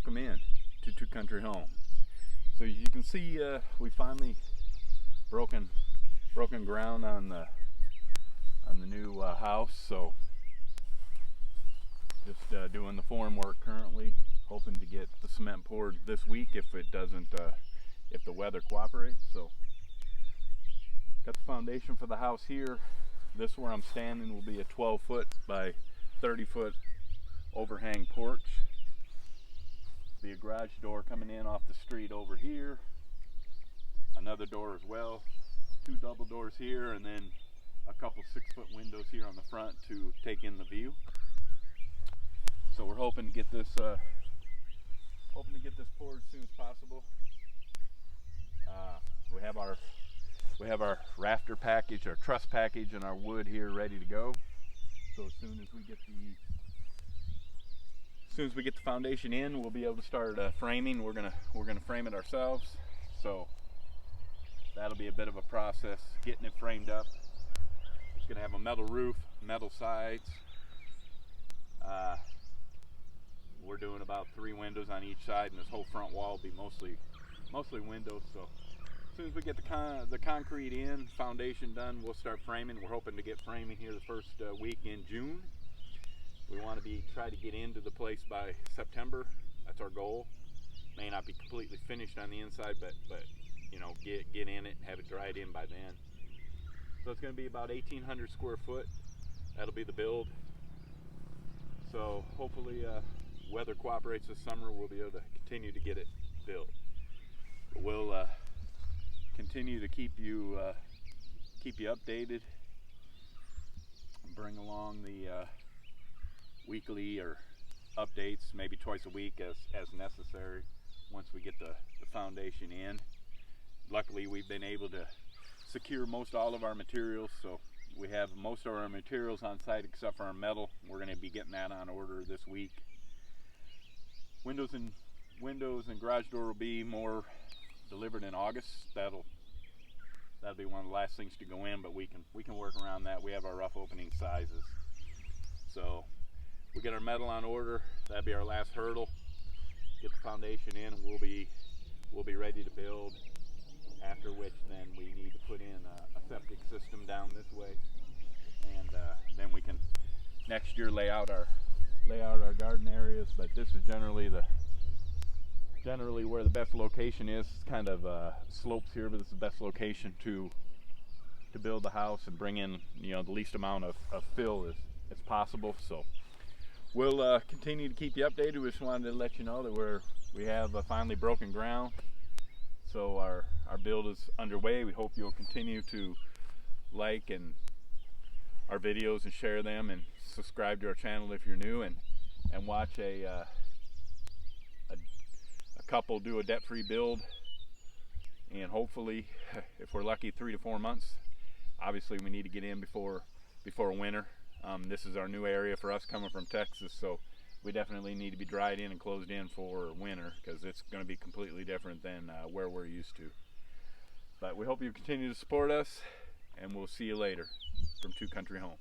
Welcome in to Two Country Home. So as you can see, we finally broken ground on the new house. So just doing the form work currently, hoping to get the cement poured this week if it doesn't, if the weather cooperates. So got the foundation for the house here. This where I'm standing will be a 12-foot by 30-foot overhang porch. Be a garage door coming in off the street over here. Another door as well. Two double doors here, and then a couple 6-foot windows here on the front to take in the view. So we're hoping to get this poured as soon as possible. We have our rafter package, our truss package, and our wood here ready to go. So as soon as we get the foundation in, we'll be able to start framing. We're gonna frame it ourselves. So that'll be a bit of a process getting it framed up. It's gonna have a metal roof, metal sides. We're doing about 3 windows on each side, and this whole front wall will be mostly windows. So as soon as we get the concrete in, foundation done, we'll start framing. We're hoping to get framing here the first week in June. We want to try to get into the place by September. That's our goal. May not be completely finished on the inside, but you know, get in it and have it dried in by then. So it's going to be about 1,800 square foot. That'll be the build. So hopefully weather cooperates this summer. We'll be able to continue to get it built. But we'll continue to keep you updated. Bring along the weekly or updates, maybe twice a week as necessary once we get the foundation in. Luckily, we've been able to secure most all of our materials, so we have most of our materials on site except for our metal. We're going to be getting that on order this week. Windows and garage door will be more delivered in August. That'll be one of the last things to go in, but we can work around that. We have our rough opening sizes. So we get our metal on order. That'll be our last hurdle. Get the foundation in, and we'll be ready to build. After which, then we need to put in a septic system down this way, and then we can next year lay out our garden areas. But this is generally where the best location is. It's kind of slopes here, but this is the best location to build the house and bring in, you know, the least amount of fill as possible. So we'll continue to keep you updated. We just wanted to let you know that we have finally broken ground. So our build is underway. We hope you'll continue to like our videos and share them, and subscribe to our channel if you're new, and watch a couple do a debt-free build, and hopefully, if we're lucky, 3 to 4 months. Obviously, we need to get in before winter. This is our new area for us coming from Texas, so we definitely need to be dried in and closed in for winter, because it's going to be completely different than where we're used to. But we hope you continue to support us, and we'll see you later from Two Country Home.